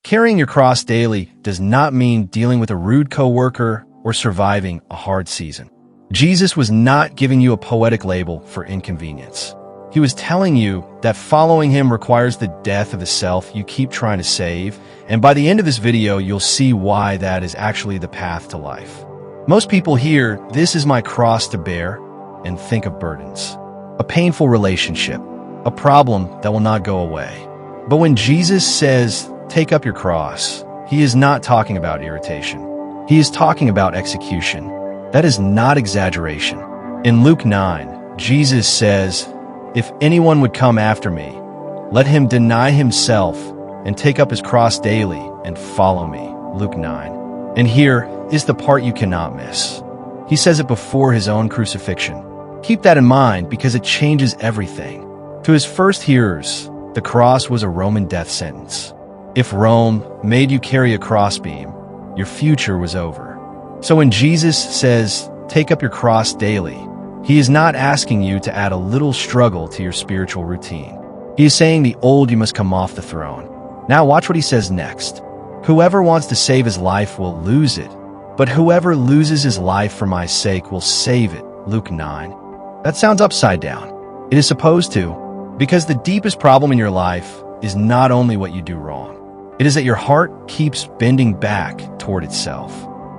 Carrying your cross daily does not mean dealing with a rude coworker or surviving a hard season. Jesus was not giving you a poetic label for inconvenience. He was telling you that following him requires the death of the self you keep trying to save, and by the end of this video, you'll see why that is actually the path to life. Most people hear, "This is my cross to bear," and think of burdens. A painful relationship, a problem that will not go away. But when Jesus says, "Take up your cross," he is not talking about irritation. He is talking about execution. That is not exaggeration. In Luke 9, Jesus says, "If anyone would come after me, let him deny himself and take up his cross daily and follow me." Luke 9. And here is the part you cannot miss. He says it before his own crucifixion. Keep that in mind because it changes everything. To his first hearers, the cross was a Roman death sentence. If Rome made you carry a crossbeam, your future was over. So when Jesus says, "Take up your cross daily," he is not asking you to add a little struggle to your spiritual routine. He is saying the old you must come off the throne. Now watch what he says next. "Whoever wants to save his life will lose it, but whoever loses his life for my sake will save it." Luke 9. That sounds upside down. It is supposed to, because the deepest problem in your life is not only what you do wrong. It is that your heart keeps bending back toward itself.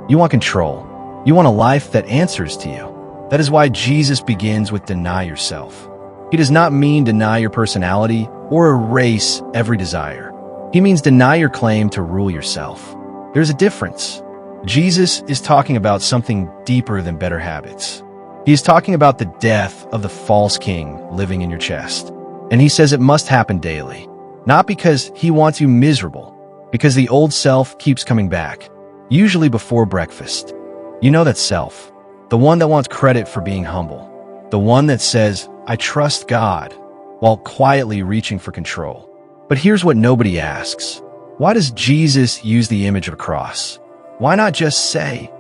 You want control. You want a life that answers to you. That is why Jesus begins with deny yourself. He does not mean deny your personality or erase every desire. He means deny your claim to rule yourself. There's a difference. Jesus is talking about something deeper than better habits. He is talking about the death of the false king living in your chest. And he says it must happen daily. Not because he wants you miserable, because the old self keeps coming back, usually before breakfast. You know that self, the one that wants credit for being humble, the one that says, "I trust God," while quietly reaching for control. But here's what nobody asks. Why does Jesus use the image of a cross? Why not just say,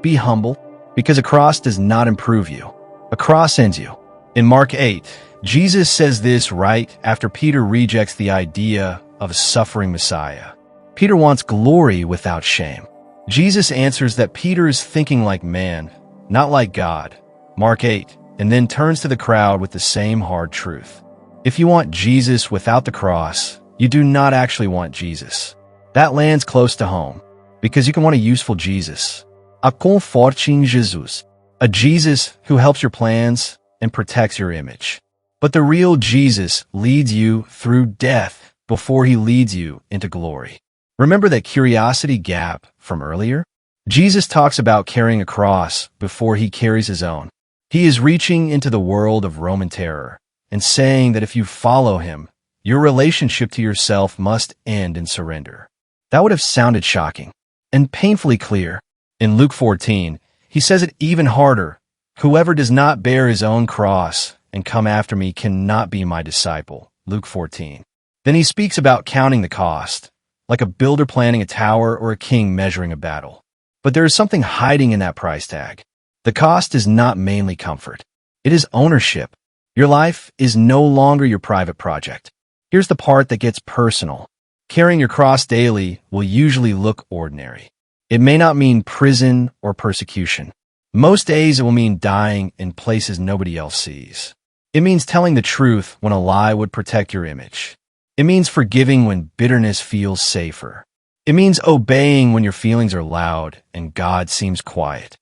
"Be humble"? Because a cross does not improve you. A cross ends you. In Mark 8, Jesus says this right after Peter rejects the idea of a suffering Messiah. Peter wants glory without shame. Jesus answers that Peter is thinking like man, not like God. Mark 8, and then turns to the crowd with the same hard truth. If you want Jesus without the cross, you do not actually want Jesus. That lands close to home, because you can want a useful Jesus. A comforting Jesus. A Jesus who helps your plans and protects your image. But the real Jesus leads you through death before he leads you into glory. Remember that curiosity gap from earlier? Jesus talks about carrying a cross before he carries his own. He is reaching into the world of Roman terror and saying that if you follow him, your relationship to yourself must end in surrender. That would have sounded shocking and painfully clear. In Luke 14, he says it even harder. "Whoever does not bear his own cross and come after me cannot be my disciple." Luke 14. Then he speaks about counting the cost, like a builder planning a tower or a king measuring a battle. But there is something hiding in that price tag. The cost is not mainly comfort. It is ownership. Your life is no longer your private project. Here's the part that gets personal. Carrying your cross daily will usually look ordinary. It may not mean prison or persecution. Most days it will mean dying in places nobody else sees. It means telling the truth when a lie would protect your image. It means forgiving when bitterness feels safer. It means obeying when your feelings are loud and God seems quiet.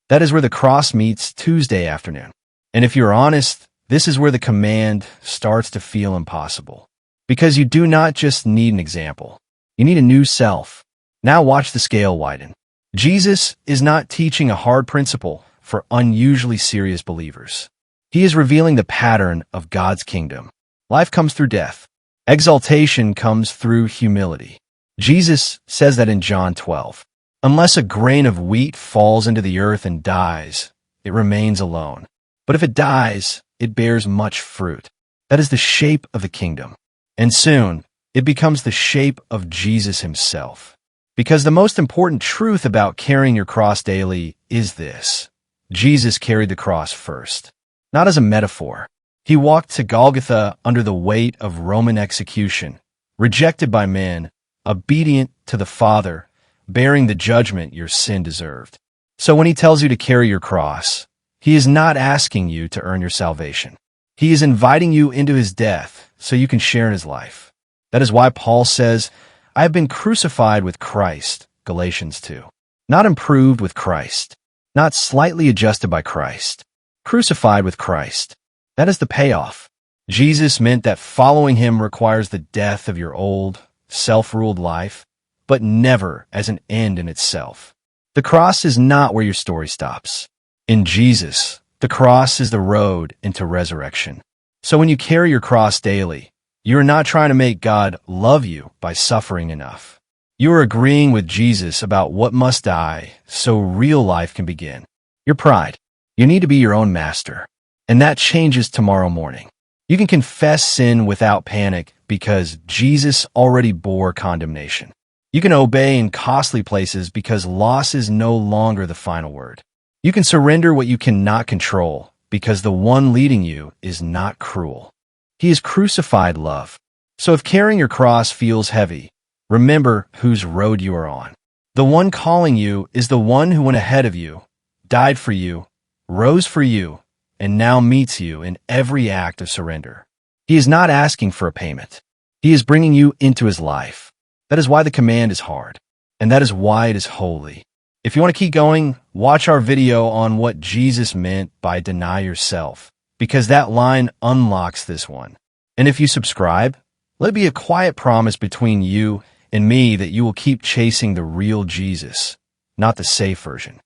That is where the cross meets Tuesday afternoon. And if you're honest, this is where the command starts to feel impossible. Because you do not just need an example. You need a new self. Now watch the scale widen. Jesus is not teaching a hard principle for unusually serious believers. He is revealing the pattern of God's kingdom. Life comes through death. Exaltation comes through humility. Jesus says that in John 12. Unless a grain of wheat falls into the earth and dies, it remains alone. But if it dies, it bears much fruit. That is the shape of the kingdom. And soon, it becomes the shape of Jesus himself. Because the most important truth about carrying your cross daily is this. Jesus carried the cross first, not as a metaphor. He walked to Golgotha under the weight of Roman execution, rejected by men, obedient to the Father, bearing the judgment your sin deserved. So when he tells you to carry your cross, he is not asking you to earn your salvation. He is inviting you into his death so you can share in his life. That is why Paul says, I have been crucified with Christ, Galatians 2. Not improved with Christ, not slightly adjusted by Christ. Crucified with Christ. That is the payoff. Jesus meant that following him requires the death of your old, self-ruled life, but never as an end in itself. The cross is not where your story stops. In Jesus, the cross is the road into resurrection. So when you carry your cross daily, you are not trying to make God love you by suffering enough. You are agreeing with Jesus about what must die so real life can begin. Your pride. You need to be your own master. And that changes tomorrow morning. You can confess sin without panic because Jesus already bore condemnation. You can obey in costly places because loss is no longer the final word. You can surrender what you cannot control because the one leading you is not cruel. He is crucified love. So if carrying your cross feels heavy, remember whose road you are on. The one calling you is the one who went ahead of you, died for you, rose for you, and now meets you in every act of surrender. He is not asking for a payment. He is bringing you into his life. That is why the command is hard, and that is why it is holy. If you want to keep going, watch our video on what Jesus meant by deny yourself, because that line unlocks this one. And if you subscribe, let it be a quiet promise between you and me that you will keep chasing the real Jesus, not the safe version.